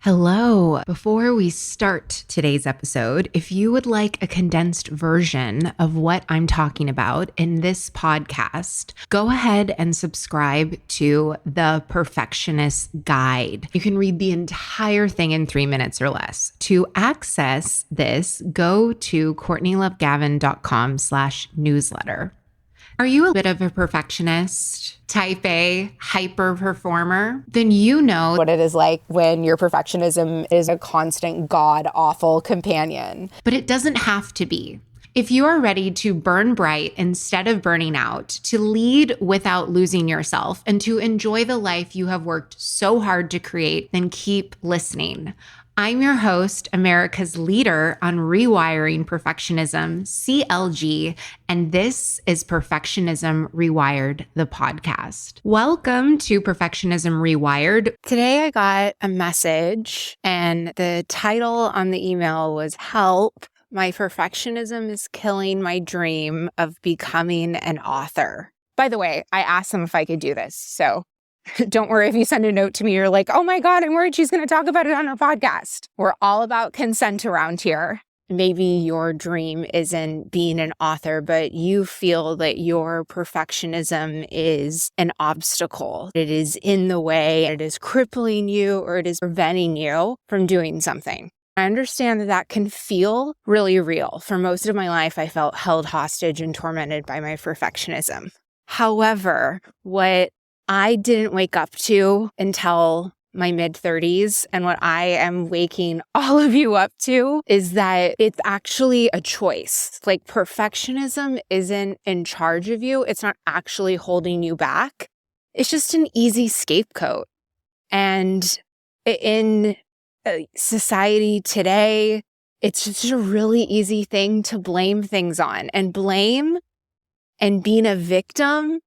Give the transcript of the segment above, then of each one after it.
Hello. Before we start today's episode, if you would like a condensed version of what I'm talking about in this podcast, go ahead and subscribe to the Perfectionist Guide. You can read the entire thing in 3 minutes or less. To access this, go to CourtneyLoveGavin.com/newsletter. Are you a bit of a perfectionist? Type A, hyper performer? Then you know what it is like when your perfectionism is a constant god-awful companion. But it doesn't have to be. If you are ready to burn bright instead of burning out, to lead without losing yourself, and to enjoy the life you have worked so hard to create, then keep listening. I'm your host, America's leader on rewiring perfectionism, CLG, and this is Perfectionism Rewired, the podcast. Welcome to Perfectionism Rewired. Today I got a message and the title on the email was "Help, my perfectionism is killing my dream of becoming an author." By the way, I asked them if I could do this, so don't worry if you send a note to me, you're like, "Oh my God, I'm worried she's going to talk about it on her podcast." We're all about consent around here. Maybe your dream isn't being an author, but you feel that your perfectionism is an obstacle. It is in the way, it is crippling you, or it is preventing you from doing something. I understand that that can feel really real. For most of my life, I felt held hostage and tormented by my perfectionism. However, what I didn't wake up to until my mid-30s, and what I am waking all of you up to, is that it's actually a choice. Like, perfectionism isn't in charge of you. It's not actually holding you back. It's just an easy scapegoat. And in society today, it's just a really easy thing to blame things on. And blame and being a victim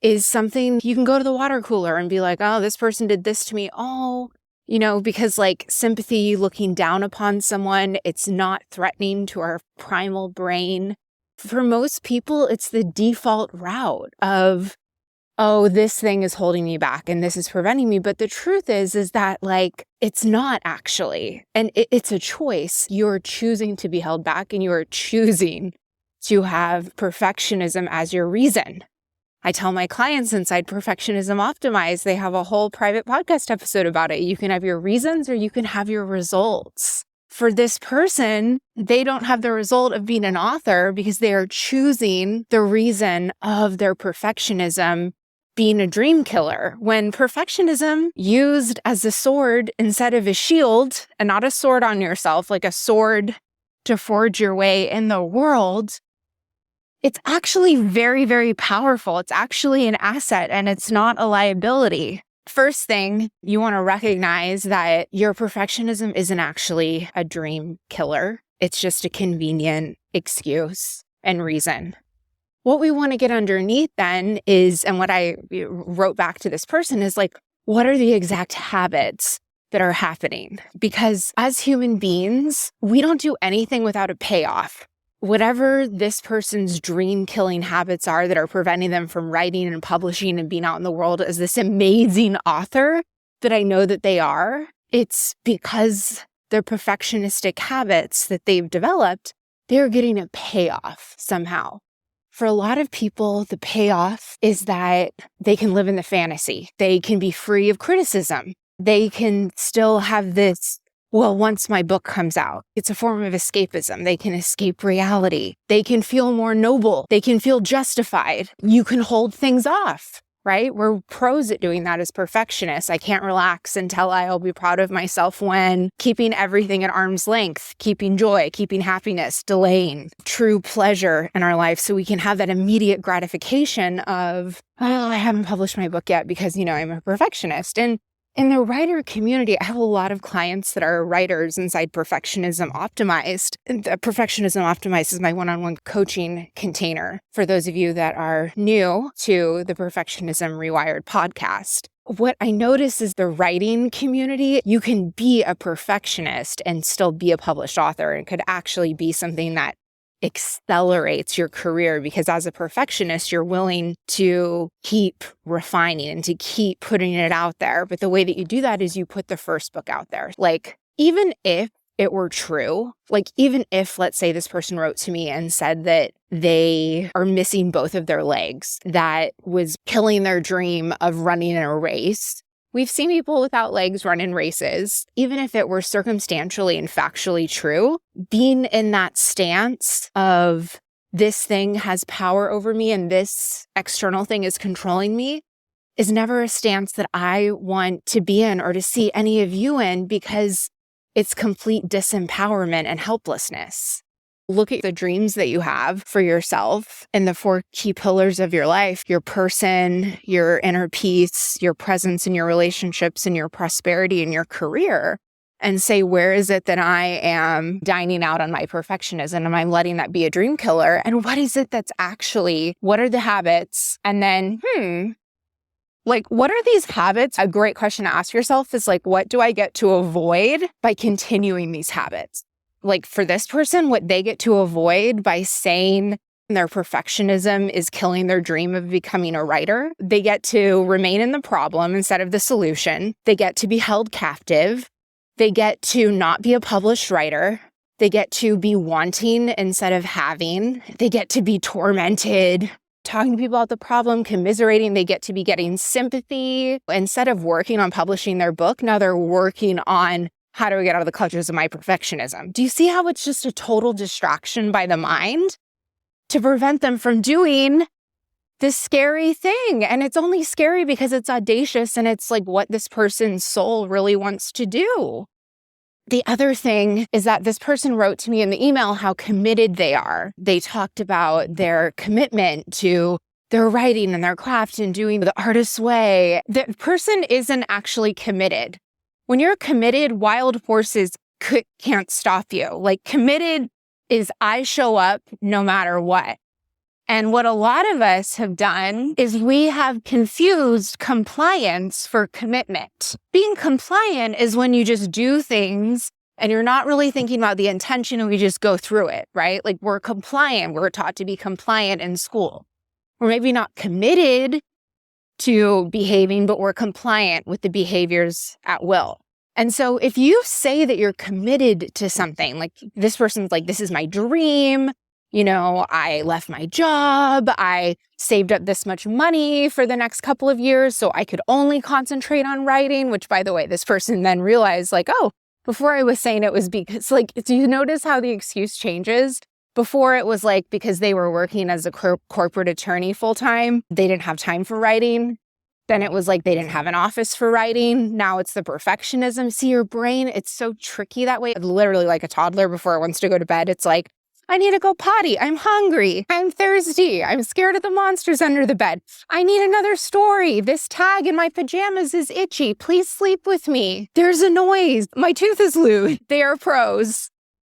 is something you can go to the water cooler and be like, "Oh, this person did this to me." Because like sympathy, looking down upon someone, it's not threatening to our primal brain. For most people, it's the default route of, "Oh, this thing is holding me back and this is preventing me." But the truth is that like, it's not actually. And it's a choice. You're choosing to be held back and you are choosing to have perfectionism as your reason. I tell my clients inside Perfectionism Optimized, they have a whole private podcast episode about it. You can have your reasons or you can have your results. For this person, they don't have the result of being an author because they are choosing the reason of their perfectionism being a dream killer. When perfectionism used as a sword instead of a shield, and not a sword on yourself, like a sword to forge your way in the world, it's actually very, very powerful. It's actually an asset and it's not a liability. First thing, you want to recognize that your perfectionism isn't actually a dream killer. It's just a convenient excuse and reason. What we want to get underneath then is, and what I wrote back to this person is like, what are the exact habits that are happening? Because as human beings, we don't do anything without a payoff. Whatever this person's dream-killing habits are that are preventing them from writing and publishing and being out in the world as this amazing author that I know that they are, it's because their perfectionistic habits that they've developed, they're getting a payoff somehow. For a lot of people, the payoff is that they can live in the fantasy. They can be free of criticism. They can still have this, well, once my book comes out, it's a form of escapism. They can escape reality. They can feel more noble. They can feel justified. You can hold things off, right? We're pros at doing that as perfectionists. I can't relax until I'll be proud of myself when keeping everything at arm's length, keeping joy, keeping happiness, delaying true pleasure in our life so we can have that immediate gratification of, "Oh, I haven't published my book yet because, I'm a perfectionist." And in the writer community, I have a lot of clients that are writers inside Perfectionism Optimized. And Perfectionism Optimized is my one-on-one coaching container for those of you that are new to the Perfectionism Rewired podcast. What I notice is the writing community, you can be a perfectionist and still be a published author. It could actually be something that accelerates your career, because as a perfectionist, you're willing to keep refining and to keep putting it out there. But the way that you do that is you put the first book out there. Like, even if it were true, like even if, let's say, this person wrote to me and said that they are missing both of their legs, that was killing their dream of running in a race. We've seen people without legs run in races. Even if it were circumstantially and factually true, being in that stance of this thing has power over me and this external thing is controlling me is never a stance that I want to be in or to see any of you in, because it's complete disempowerment and helplessness. Look at the dreams that you have for yourself and the 4 key pillars of your life: your person, your inner peace, your presence in your relationships, and your prosperity and your career. And say, where is it that I am dining out on my perfectionism? Am I letting that be a dream killer? And what is it that's actually, what are the habits? And then, like, what are these habits? A great question to ask yourself is like, what do I get to avoid by continuing these habits? Like, for this person, what they get to avoid by saying their perfectionism is killing their dream of becoming a writer, they get to remain in the problem instead of the solution. They get to be held captive. They get to not be a published writer. They get to be wanting instead of having. They get to be tormented, talking to people about the problem, commiserating. They get to be getting sympathy. Instead of working on publishing their book, now they're working on, how do I get out of the clutches of my perfectionism? Do you see how it's just a total distraction by the mind to prevent them from doing this scary thing? And it's only scary because it's audacious and it's like what this person's soul really wants to do. The other thing is that this person wrote to me in the email how committed they are. They talked about their commitment to their writing and their craft and doing the artist's way. The person isn't actually committed. When you're committed, wild horses can't stop you. Like, committed is I show up no matter what. And what a lot of us have done is we have confused compliance for commitment. Being compliant is when you just do things and you're not really thinking about the intention and we just go through it, right? Like, we're compliant. We're taught to be compliant in school. We're maybe not committed to behaving, but we're compliant with the behaviors at will. And so if you say that you're committed to something, like this person's like, this is my dream, I left my job, I saved up this much money for the next couple of years so I could only concentrate on writing, which, by the way, this person then realized, like, oh, before I was saying it was because, like, do you notice how the excuse changes? Before it was like because they were working as a corporate attorney full-time, they didn't have time for writing. Then it was like they didn't have an office for writing. Now it's the perfectionism. See, your brain, it's so tricky that way. Literally like a toddler before it wants to go to bed, it's like, I need to go potty. I'm hungry. I'm thirsty. I'm scared of the monsters under the bed. I need another story. This tag in my pajamas is itchy. Please sleep with me. There's a noise. My tooth is loose. They are pros.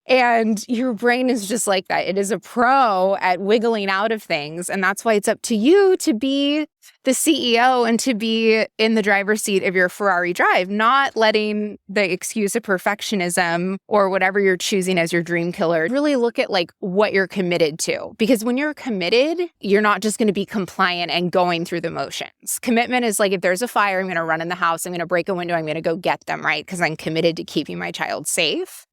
And your brain is just like that. It is a pro at wiggling out of things. And that's why it's up to you to be the CEO and to be in the driver's seat of your Ferrari drive, not letting the excuse of perfectionism or whatever you're choosing as your dream killer. Really look at like what you're committed to. Because when you're committed, you're not just going to be compliant and going through the motions. Commitment is like, if there's a fire, I'm going to run in the house. I'm going to break a window. I'm going to go get them, right? Because I'm committed to keeping my child safe.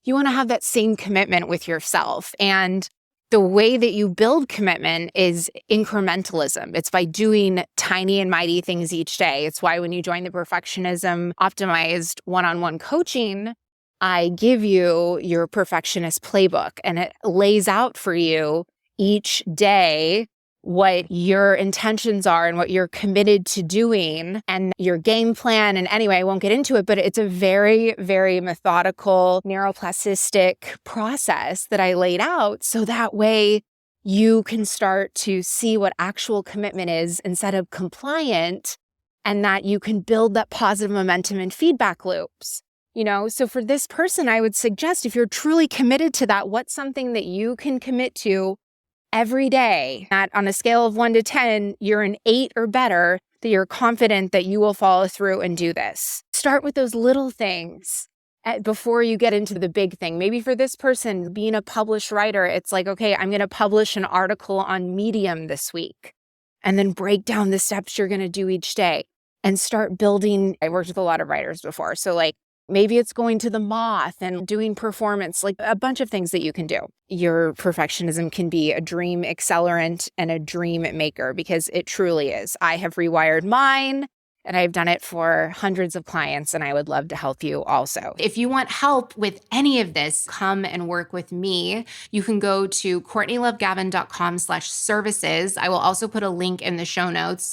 You want to have that same commitment with yourself. And the way that you build commitment is incrementalism. It's by doing tiny and mighty things each day. It's why when you join the Perfectionism Optimized one-on-one coaching, I give you your perfectionist playbook, and it lays out for you each day what your intentions are and what you're committed to doing and your game plan. And anyway, I won't get into it, but it's a very, very methodical, neuroplastic process that I laid out. So that way you can start to see what actual commitment is instead of compliant, and that you can build that positive momentum and feedback loops. So for this person, I would suggest, if you're truly committed to that, what's something that you can commit to every day, that on a scale of 1 to 10, you're an 8 or better, that you're confident that you will follow through and do this. Start with those little things before you get into the big thing. Maybe for this person, being a published writer, it's like, okay, I'm going to publish an article on Medium this week, and then break down the steps you're going to do each day and start building. I worked with a lot of writers before. So like maybe it's going to the Moth and doing performance, like a bunch of things that you can do. Your perfectionism can be a dream accelerant and a dream maker, because it truly is. I have rewired mine, and I've done it for hundreds of clients, and I would love to help you also. If you want help with any of this, come and work with me. You can go to CourtneyLoveGavin.com/services. I will also put a link in the show notes.